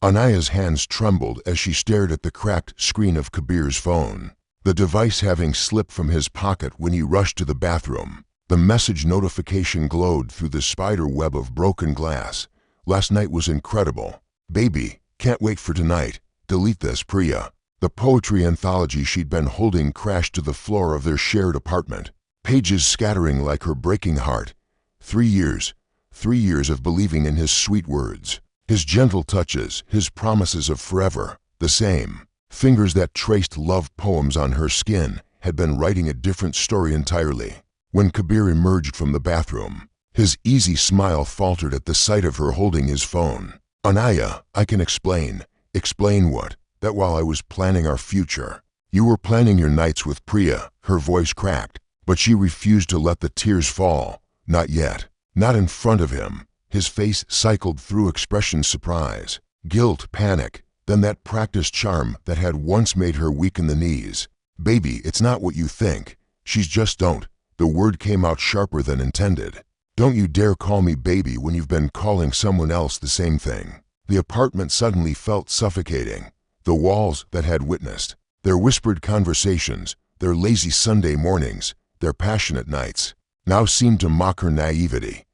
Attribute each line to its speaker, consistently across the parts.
Speaker 1: Anaya's hands trembled as she stared at the cracked screen of Kabir's phone, the device having slipped from his pocket when he rushed to the bathroom. The message notification glowed through the spider web of broken glass. Last night was incredible. Baby, can't wait for tonight. Delete this, Priya. The poetry anthology she'd been holding crashed to the floor of their shared apartment, pages scattering like her breaking heart. 3 years. 3 years of believing in his sweet words, his gentle touches, his promises of forever. The same fingers that traced love poems on her skin had been writing a different story entirely. When Kabir emerged from the bathroom, his easy smile faltered at the sight of her holding his phone. Anaya, I can explain. Explain what? That while I was planning our future, you were planning your nights with Priya. Her voice cracked, but she refused to let the tears fall. Not yet. Not in front of him. His face cycled through expressions: surprise, guilt, panic, then that practiced charm that had once made her weak in the knees. Baby, it's not what you think. She's just don't. The word came out sharper than intended. Don't you dare call me baby when you've been calling someone else the same thing. The apartment suddenly felt suffocating. The walls that had witnessed their whispered conversations, their lazy Sunday mornings, their passionate nights, now seemed to mock her naivety.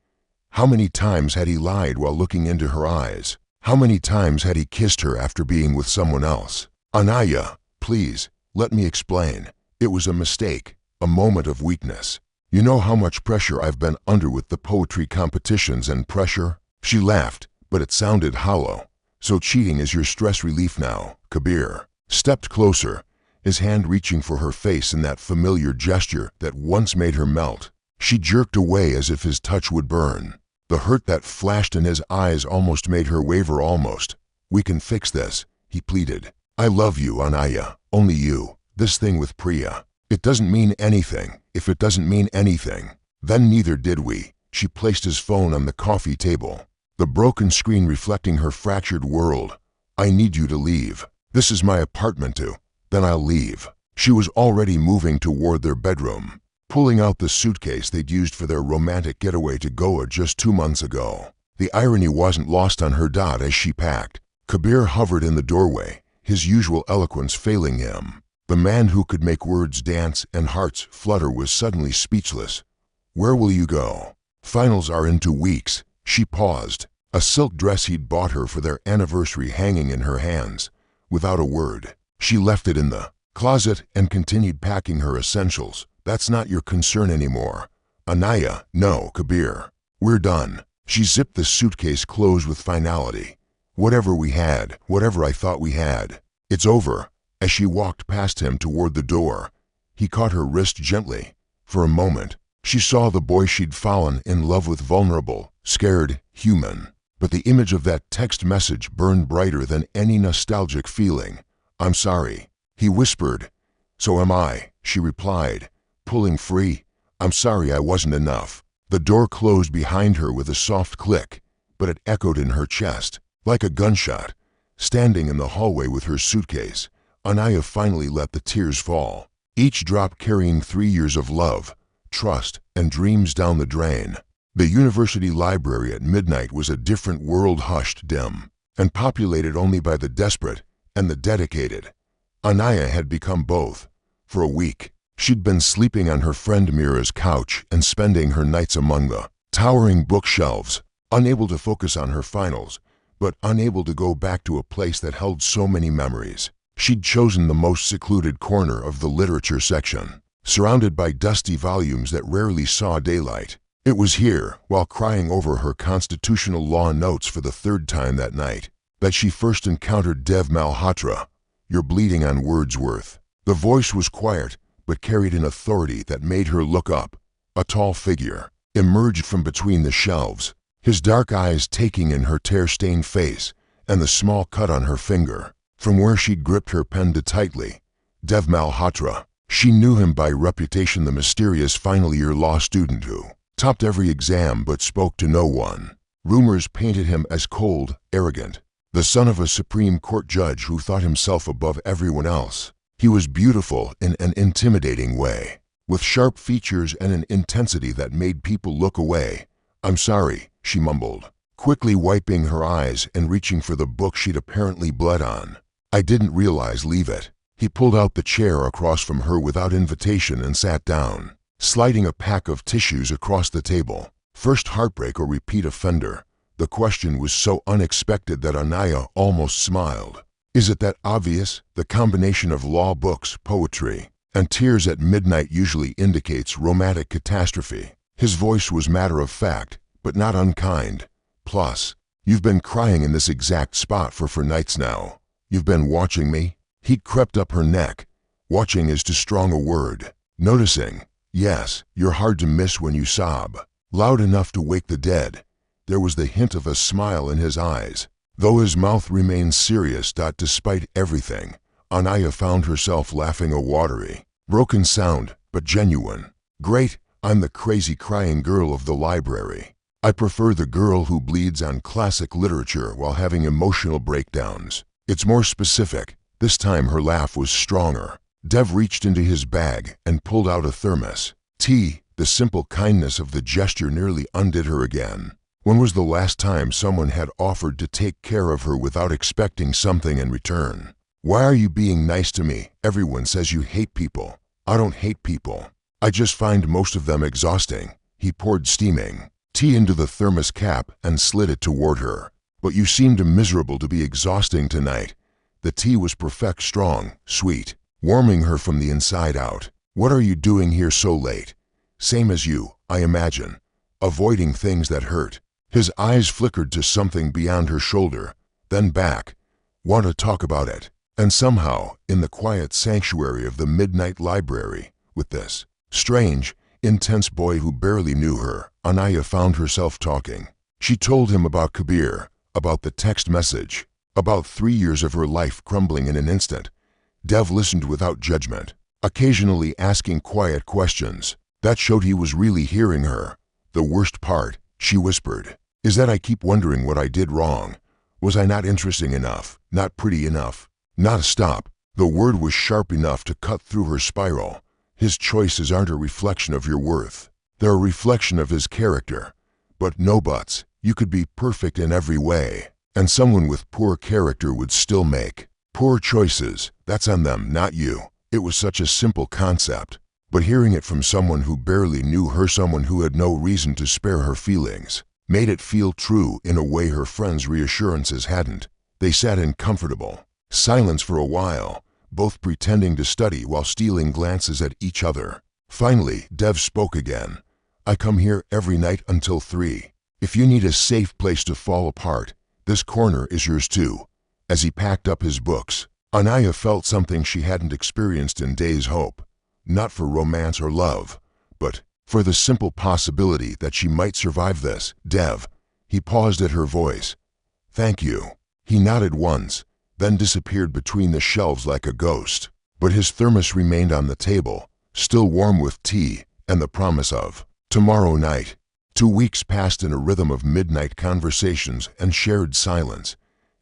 Speaker 1: How many times had he lied while looking into her eyes? How many times had he kissed her after being with someone else? Anaya, please, let me explain. It was a mistake, a moment of weakness. You know how much pressure I've been under with the poetry competitions and pressure? She laughed, but it sounded hollow. So cheating is your stress relief now? Kabir stepped closer, his hand reaching for her face in that familiar gesture that once made her melt. She jerked away as if his touch would burn. The hurt that flashed in his eyes almost made her waver. Almost. We can fix this, he pleaded. I love you, Anaya, only you. This thing with Priya, it doesn't mean anything. If it doesn't mean anything, then neither did we. She placed his phone on the coffee table, the broken screen reflecting her fractured world. I need you to leave. This is my apartment too. Then I'll leave. She was already moving toward their bedroom, pulling out the suitcase they'd used for their romantic getaway to Goa just 2 months ago. The irony wasn't lost on her as she packed. Kabir hovered in the doorway, his usual eloquence failing him. The man who could make words dance and hearts flutter was suddenly speechless. Where will you go? Finals are in 2 weeks. She paused, a silk dress he'd bought her for their anniversary hanging in her hands. Without a word, she left it in the closet and continued packing her essentials. That's not your concern anymore. Anaya, no, Kabir. We're done. She zipped the suitcase closed with finality. Whatever we had, whatever I thought we had, it's over. As she walked past him toward the door, he caught her wrist gently. For a moment, she saw the boy she'd fallen in love with, vulnerable, scared, human. But the image of that text message burned brighter than any nostalgic feeling. I'm sorry, he whispered. So am I, she replied, pulling free. I'm sorry I wasn't enough. The door closed behind her with a soft click, but it echoed in her chest, like a gunshot. Standing in the hallway with her suitcase, Anaya finally let the tears fall, each drop carrying 3 years of love, trust, and dreams down the drain. The university library at midnight was a different world, hushed, dim, and populated only by the desperate and the dedicated. Anaya had become both. For a week, she'd been sleeping on her friend Mira's couch and spending her nights among the towering bookshelves, unable to focus on her finals, but unable to go back to a place that held so many memories. She'd chosen the most secluded corner of the literature section, surrounded by dusty volumes that rarely saw daylight. It was here, while crying over her constitutional law notes for the 3rd time that night, that she first encountered Dev Malhotra. You're bleeding on Wordsworth. The voice was quiet, but carried an authority that made her look up. A tall figure emerged from between the shelves, his dark eyes taking in her tear-stained face and the small cut on her finger, from where she'd gripped her pen too tightly. Dev Malhotra. She knew him by reputation, the mysterious final-year law student who topped every exam but spoke to no one. Rumors painted him as cold, arrogant, the son of a Supreme Court judge who thought himself above everyone else. He was beautiful in an intimidating way, with sharp features and an intensity that made people look away. I'm sorry, she mumbled, quickly wiping her eyes and reaching for the book she'd apparently bled on. "I didn't realize, leave it." He pulled out the chair across from her without invitation and sat down, sliding a pack of tissues across the table. First heartbreak or repeat offender? The question was so unexpected that Anaya almost smiled. Is it that obvious? The combination of law books, poetry, and tears at midnight usually indicates romantic catastrophe. His voice was matter-of-fact, but not unkind. "Plus, you've been crying in this exact spot for nights now. You've been watching me?" He'd crept up her neck. Watching is too strong a word. Noticing. "Yes, you're hard to miss when you sob. Loud enough to wake the dead." There was the hint of a smile in his eyes, though his mouth remained serious. Despite everything, Anaya found herself laughing, a watery, broken sound, but genuine. "Great, I'm the crazy crying girl of the library. I prefer the girl who bleeds on classic literature while having emotional breakdowns. It's more specific." This time her laugh was stronger. Dev reached into his bag and pulled out a thermos. Tea. The simple kindness of the gesture nearly undid her again. When was the last time someone had offered to take care of her without expecting something in return? "Why are you being nice to me? Everyone says you hate people." "I don't hate people. I just find most of them exhausting." He poured steaming tea into the thermos cap and slid it toward her. "But you seemed miserable to be exhausting tonight." The tea was perfect, strong, sweet, warming her from the inside out. "What are you doing here so late?" "Same as you, I imagine. Avoiding things that hurt." His eyes flickered to something beyond her shoulder, then back. "Want to talk about it?" And somehow, in the quiet sanctuary of the midnight library, with this strange, intense boy who barely knew her, Anaya found herself talking. She told him about Kabir, about the text message, about 3 years of her life crumbling in an instant. Dev listened without judgment, occasionally asking quiet questions that showed he was really hearing her. "The worst part," she whispered, "is that I keep wondering what I did wrong. Was I not interesting enough, not pretty enough?" Not a stop. The word was sharp enough to cut through her spiral. "His choices aren't a reflection of your worth. They're a reflection of his character." But no buts. You could be perfect in every way, and someone with poor character would still make poor choices. That's on them, not you. It was such a simple concept, but hearing it from someone who barely knew her, someone who had no reason to spare her feelings, made it feel true in a way her friends' reassurances hadn't. They sat in comfortable silence for a while, both pretending to study while stealing glances at each other. Finally, Dev spoke again. "I come here every night until 3. If you need a safe place to fall apart, this corner is yours too." As he packed up his books, Anaya felt something she hadn't experienced in days. Hope. Not for romance or love, but for the simple possibility that she might survive this. "Dev." He paused at her voice. "Thank you." He nodded once, then disappeared between the shelves like a ghost. But his thermos remained on the table, still warm with tea and the promise of tomorrow night. 2 weeks passed in a rhythm of midnight conversations and shared silence.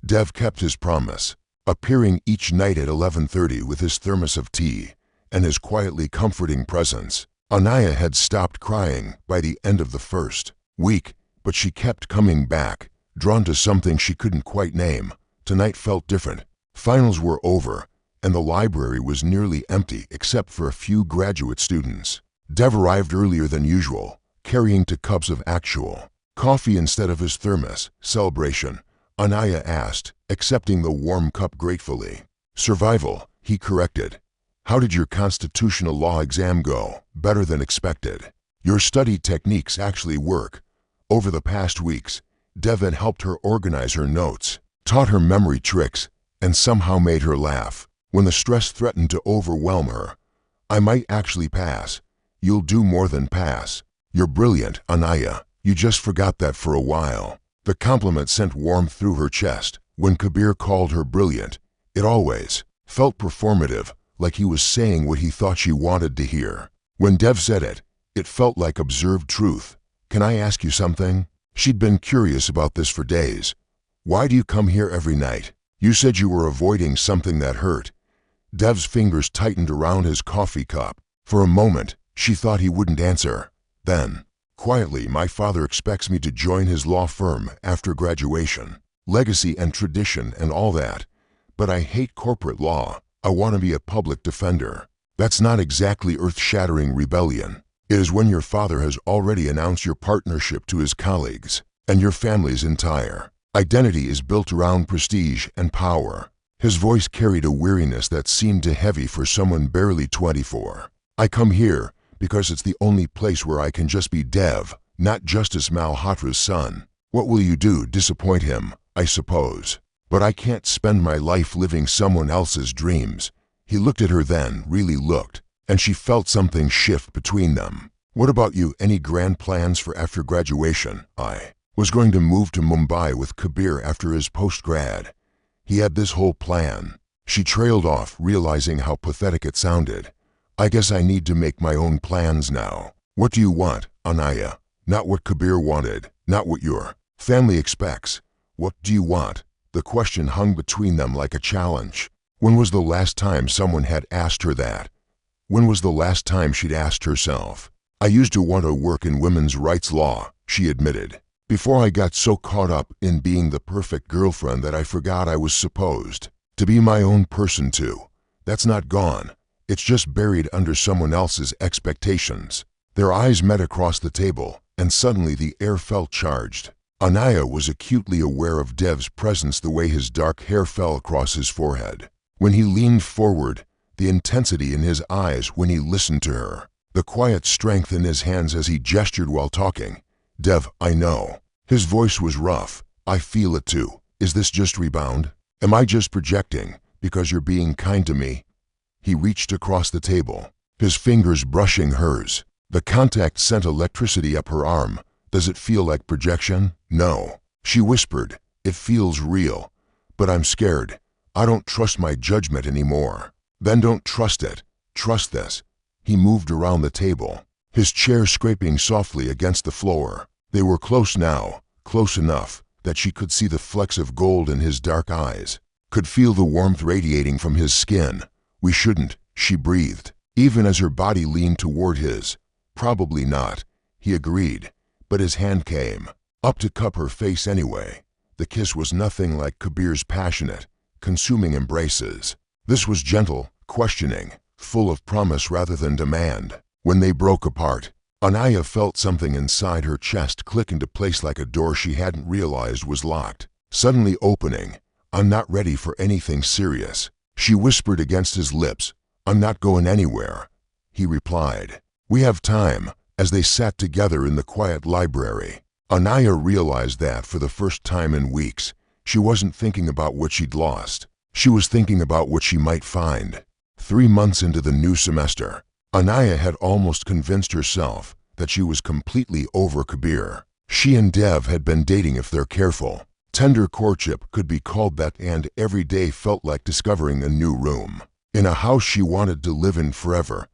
Speaker 1: Dev kept his promise, appearing each night at 11:30 with his thermos of tea and his quietly comforting presence. Anaya had stopped crying by the end of the first week, but she kept coming back, drawn to something she couldn't quite name. Tonight felt different. Finals were over, and the library was nearly empty except for a few graduate students. Dev arrived earlier than usual, carrying 2 cups of actual coffee instead of his thermos. "Celebration?" Anaya asked, accepting the warm cup gratefully. "Survival," he corrected. "How did your constitutional law exam go?" "Better than expected. Your study techniques actually work." Over the past weeks, Dev had helped her organize her notes, taught her memory tricks, and somehow made her laugh when the stress threatened to overwhelm her. "I might actually pass." "You'll do more than pass. You're brilliant, Anaya. You just forgot that for a while." The compliment sent warmth through her chest. When Kabir called her brilliant, it always felt performative, like he was saying what he thought she wanted to hear. When Dev said it, it felt like observed truth. "Can I ask you something?" She'd been curious about this for days. "Why do you come here every night? You said you were avoiding something that hurt." Dev's fingers tightened around his coffee cup. For a moment, she thought he wouldn't answer. Then, Quietly, my father expects me to join his law firm after graduation. Legacy and tradition and all that. But I hate corporate law. I want to be a public defender. That's not exactly earth-shattering rebellion. It is when your father has already announced your partnership to his colleagues, and your family's entire identity is built around prestige and power. His voice carried a weariness that seemed too heavy for someone barely 24. I come here because it's the only place where I can just be Dev, not Justice Malhotra's son. What will you do? Disappoint him, I suppose. But I can't spend my life living someone else's dreams. He looked at her then, really looked, and she felt something shift between them. What about you? Any grand plans for after graduation? I was going to move to Mumbai with Kabir after his post-grad. He had this whole plan. She trailed off, realizing how pathetic it sounded. I guess I need to make my own plans now. What do you want, Anaya? Not what Kabir wanted, not what your family expects. What do you want? The question hung between them like a challenge. When was the last time someone had asked her that? When was the last time she'd asked herself? I used to want to work in women's rights law, she admitted. Before I got so caught up in being the perfect girlfriend that I forgot I was supposed to be my own person too. That's not gone. It's just buried under someone else's expectations. Their eyes met across the table, and suddenly the air felt charged. Anaya was acutely aware of Dev's presence, the way his dark hair fell across his forehead. When he leaned forward, the intensity in his eyes when he listened to her, the quiet strength in his hands as he gestured while talking. Dev, I know. His voice was rough. I feel it too. Is this just rebound? Am I just projecting because you're being kind to me? He reached across the table, his fingers brushing hers. The contact sent electricity up her arm. Does it feel like projection? No. She whispered, it feels real. But I'm scared. I don't trust my judgment anymore. Then don't trust it. Trust this. He moved around the table, his chair scraping softly against the floor. They were close now, close enough that she could see the flecks of gold in his dark eyes, could feel the warmth radiating from his skin. We shouldn't, she breathed, even as her body leaned toward his. Probably not, he agreed, but his hand came up to cup her face anyway. The kiss was nothing like Kabir's passionate, consuming embraces. This was gentle, questioning, full of promise rather than demand. When they broke apart, Anaya felt something inside her chest click into place like a door she hadn't realized was locked, suddenly opening. I'm not ready for anything serious, she whispered against his lips. I'm not going anywhere, he replied. We have time. As they sat together in the quiet library, Anaya realized that for the first time in weeks, she wasn't thinking about what she'd lost. She was thinking about what she might find. 3 months into the new semester, Anaya had almost convinced herself that she was completely over Kabir. She and Dev had been dating if they're careful. Tender courtship could be called that, and every day felt like discovering a new room. In a house she wanted to live in forever,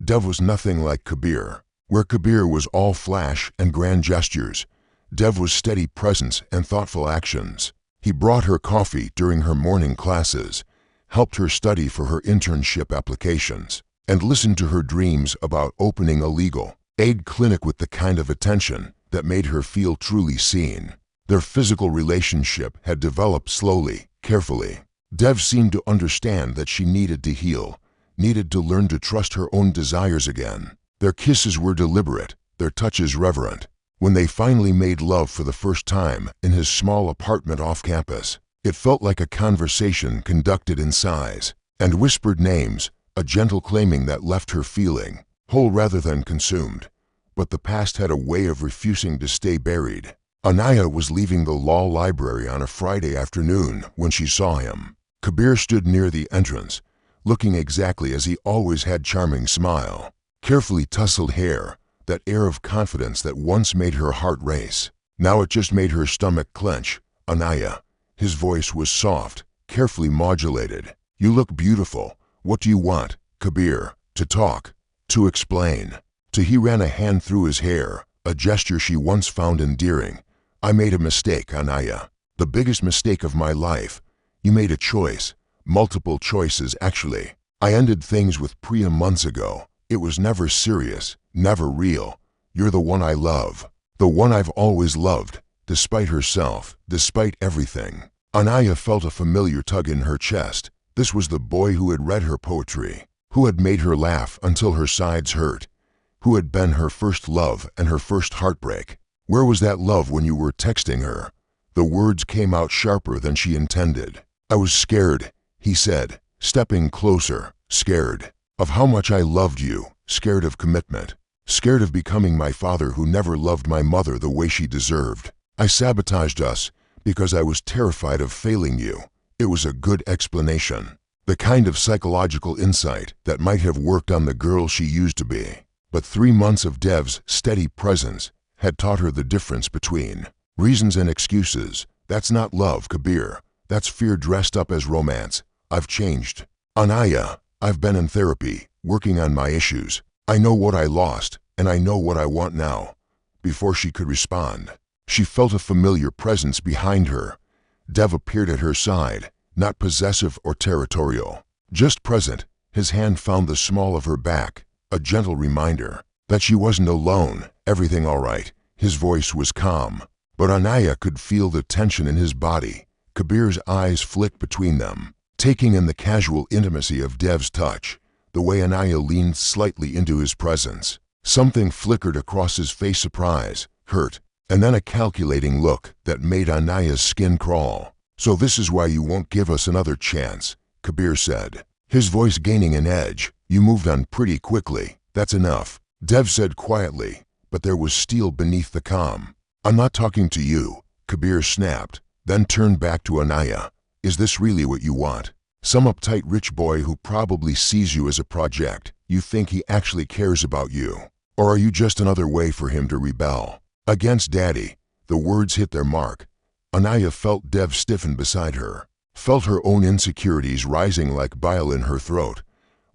Speaker 1: Dev was nothing like Kabir. Where Kabir was all flash and grand gestures, Dev was steady presence and thoughtful actions. He brought her coffee during her morning classes, helped her study for her internship applications, and listened to her dreams about opening a legal aid clinic with the kind of attention that made her feel truly seen. Their physical relationship had developed slowly, carefully. Dev seemed to understand that she needed to heal, needed to learn to trust her own desires again. Their kisses were deliberate, their touches reverent. When they finally made love for the first time in his small apartment off campus, it felt like a conversation conducted in sighs and whispered names, a gentle claiming that left her feeling whole rather than consumed. But the past had a way of refusing to stay buried. Anaya was leaving the law library on a Friday afternoon when she saw him. Kabir stood near the entrance, looking exactly as he always had, charming smile, carefully tousled hair, that air of confidence that once made her heart race. Now it just made her stomach clench. Anaya. His voice was soft, carefully modulated. You look beautiful. What do you want? Kabir. To talk. To explain. He ran a hand through his hair, a gesture she once found endearing. I made a mistake, Anaya. The biggest mistake of my life. You made a choice. Multiple choices, actually. I ended things with Priya months ago. It was never serious, never real. You're the one I love. The one I've always loved, despite herself, despite everything. Anaya felt a familiar tug in her chest. This was the boy who had read her poetry, who had made her laugh until her sides hurt, who had been her first love and her first heartbreak. Where was that love when you were texting her? The words came out sharper than she intended. I was scared, he said, stepping closer, scared of how much I loved you, scared of commitment, scared of becoming my father who never loved my mother the way she deserved. I sabotaged us because I was terrified of failing you. It was a good explanation, the kind of psychological insight that might have worked on the girl she used to be. But 3 months of Dev's steady presence had taught her the difference between reasons and excuses. That's not love, Kabir. That's fear dressed up as romance. I've changed. Anaya, I've been in therapy, working on my issues. I know what I lost, and I know what I want now. Before she could respond, she felt a familiar presence behind her. Dev appeared at her side, not possessive or territorial, just present. His hand found the small of her back, a gentle reminder that she wasn't alone. Everything all right. His voice was calm, but Anaya could feel the tension in his body. Kabir's eyes flicked between them, taking in the casual intimacy of Dev's touch, the way Anaya leaned slightly into his presence. Something flickered across his face, surprise, hurt, and then a calculating look that made Anaya's skin crawl. So this is why you won't give us another chance, Kabir said, his voice gaining an edge. You moved on pretty quickly. That's enough, Dev said quietly, but there was steel beneath the calm. I'm not talking to you, Kabir snapped, then turned back to Anaya. Is this really what you want? Some uptight rich boy who probably sees you as a project? You think he actually cares about you? Or are you just another way for him to rebel against Daddy? The words hit their mark. Anaya felt Dev stiffen beside her, felt her own insecurities rising like bile in her throat.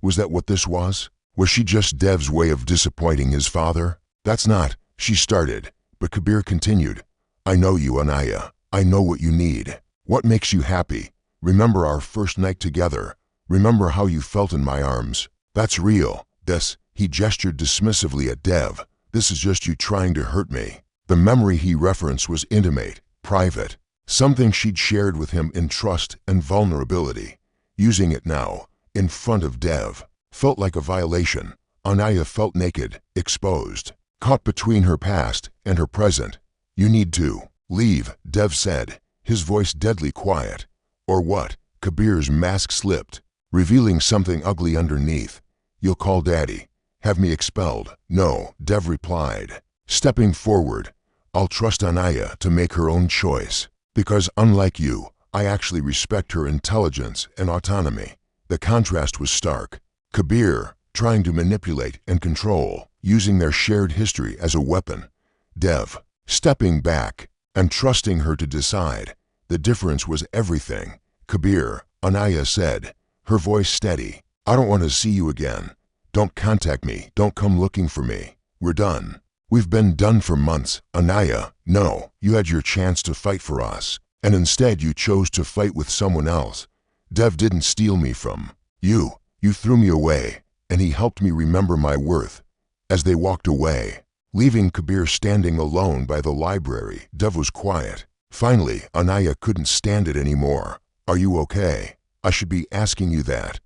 Speaker 1: Was that what this was? Was she just Dev's way of disappointing his father? That's not, she started, but Kabir continued. I know you, Anaya. I know what you need. What makes you happy? Remember our first night together. Remember how you felt in my arms. That's real. This, he gestured dismissively at Dev. This is just you trying to hurt me. The memory he referenced was intimate, private, something she'd shared with him in trust and vulnerability. Using it now, in front of Dev, felt like a violation. Anaya felt naked, exposed, caught between her past and her present. You need to leave, Dev said, his voice deadly quiet. Or what? Kabir's mask slipped, revealing something ugly underneath. You'll call Daddy. Have me expelled? No, Dev replied, stepping forward. I'll trust Anaya to make her own choice, because unlike you, I actually respect her intelligence and autonomy. The contrast was stark. Kabir, trying to manipulate and control, using their shared history as a weapon. Dev, stepping back and trusting her to decide. The difference was everything. Kabir, Anaya said, her voice steady. I don't want to see you again. Don't contact me. Don't come looking for me. We're done. We've been done for months. Anaya, no, you had your chance to fight for us, and instead you chose to fight with someone else. Dev didn't steal me from you. You threw me away, and he helped me remember my worth. As they walked away, leaving Kabir standing alone by the library, Dev was quiet. Finally, Anaya couldn't stand it anymore. Are you okay? I should be asking you that.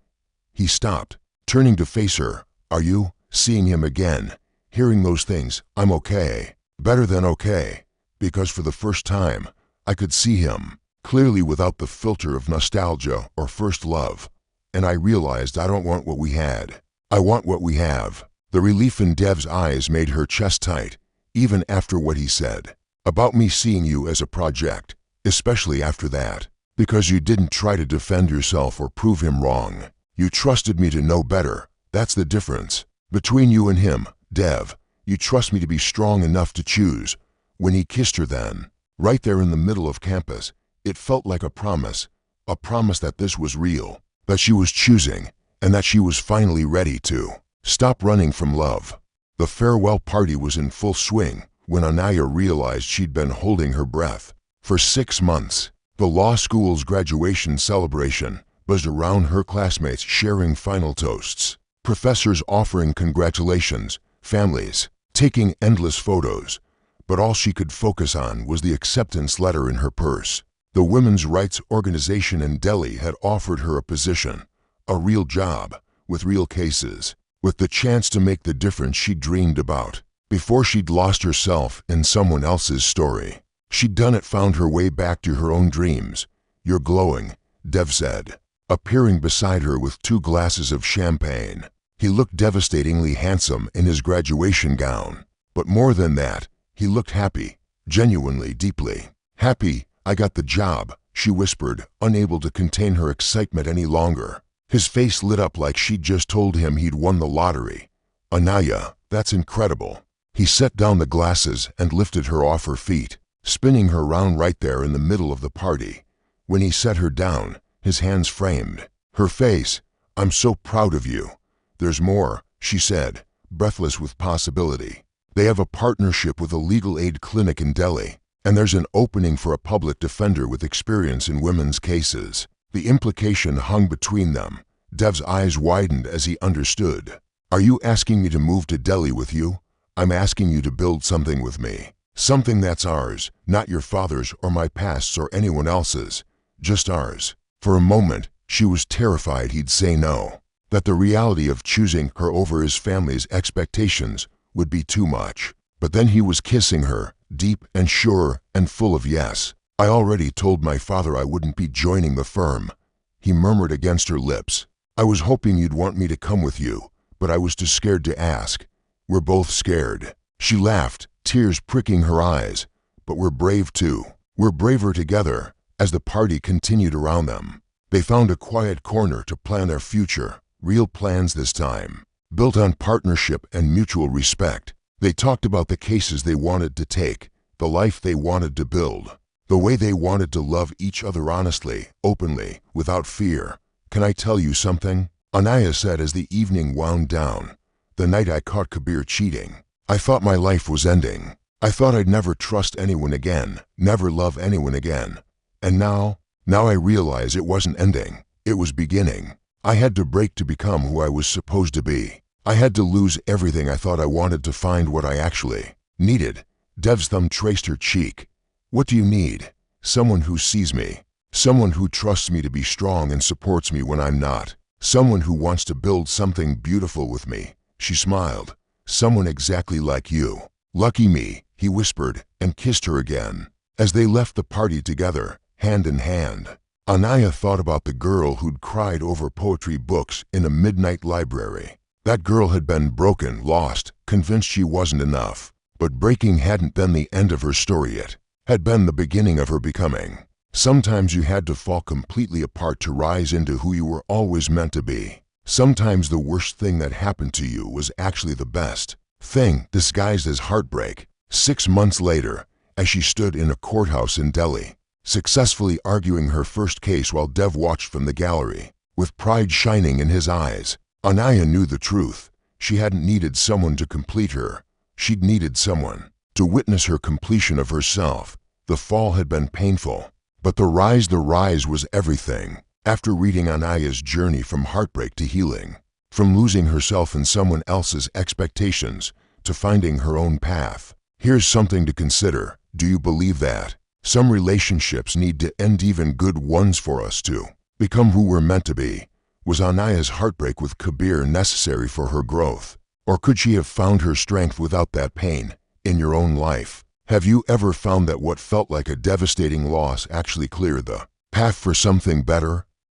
Speaker 1: He stopped, turning to face her. Are you? Seeing him again, hearing those things, I'm okay. Better than okay. Because for the first time, I could see him, clearly without the filter of nostalgia or first love. And I realized I don't want what we had. I want what we have. The relief in Dev's eyes made her chest tight, even after what he said. About me seeing you as a project, especially after that. Because you didn't try to defend yourself or prove him wrong. You trusted me to know better. That's the difference. Between you and him, Dev, you trust me to be strong enough to choose. When he kissed her then, right there in the middle of campus, it felt like a promise that this was real, that she was choosing, and that she was finally ready to stop running from love. The farewell party was in full swing when Anaya realized she'd been holding her breath for 6 months. The law school's graduation celebration buzzed around her classmates sharing final toasts, professors offering congratulations, families taking endless photos, but all she could focus on was the acceptance letter in her purse. The women's rights organization in Delhi had offered her a position, a real job, with real cases, with the chance to make the difference she dreamed about. Before she'd lost herself in someone else's story, she'd done it, found her way back to her own dreams. "You're glowing," Dev said, appearing beside her with 2 glasses of champagne. He looked devastatingly handsome in his graduation gown, but more than that, he looked happy, genuinely, deeply happy. "I got the job," she whispered, unable to contain her excitement any longer. His face lit up like she'd just told him he'd won the lottery. "Anaya, that's incredible." He set down the glasses and lifted her off her feet, spinning her round right there in the middle of the party. When he set her down, his hands framed her face. "I'm so proud of you." "There's more," she said, breathless with possibility. "They have a partnership with a legal aid clinic in Delhi, and there's an opening for a public defender with experience in women's cases." The implication hung between them. Dev's eyes widened as he understood. "Are you asking me to move to Delhi with you?" "I'm asking you to build something with me. Something that's ours, not your father's or my past's or anyone else's. Just ours." For a moment, she was terrified he'd say no, that the reality of choosing her over his family's expectations would be too much. But then he was kissing her, deep and sure and full of yes. "I already told my father I wouldn't be joining the firm," he murmured against her lips. "I was hoping you'd want me to come with you, but I was too scared to ask." "We're both scared." She laughed, tears pricking her eyes. "But we're brave too. We're braver together." As the party continued around them, they found a quiet corner to plan their future, real plans this time, built on partnership and mutual respect. They talked about the cases they wanted to take, the life they wanted to build, the way they wanted to love each other honestly, openly, without fear. "Can I tell you something?" Anaya said as the evening wound down. "The night I caught Kabir cheating, I thought my life was ending. I thought I'd never trust anyone again, never love anyone again. And now I realize it wasn't ending, it was beginning. I had to break to become who I was supposed to be. I had to lose everything I thought I wanted to find what I actually needed." Dev's thumb traced her cheek. "What do you need?" "Someone who sees me. Someone who trusts me to be strong and supports me when I'm not. Someone who wants to build something beautiful with me." She smiled. "Someone exactly like you." "Lucky me," he whispered, and kissed her again. As they left the party together, hand in hand, Anaya thought about the girl who'd cried over poetry books in a midnight library. That girl had been broken, lost, convinced she wasn't enough. But breaking hadn't been the end of her story yet, had been the beginning of her becoming. Sometimes you had to fall completely apart to rise into who you were always meant to be. Sometimes the worst thing that happened to you was actually the best thing, disguised as heartbreak. 6 months later, as she stood in a courthouse in Delhi, successfully arguing her first case while Dev watched from the gallery, with pride shining in his eyes, Anaya knew the truth. She hadn't needed someone to complete her. She'd needed someone to witness her completion of herself. The fall had been painful, but the rise was everything. After reading Anaya's journey from heartbreak to healing, from losing herself in someone else's expectations to finding her own path, here's something to consider. Do you believe that some relationships need to end, even good ones, for us to become who we're meant to be? Was Anaya's heartbreak with Kabir necessary for her growth? Or could she have found her strength without that pain in your own life? Have you ever found that what felt like a devastating loss actually cleared the path for something better?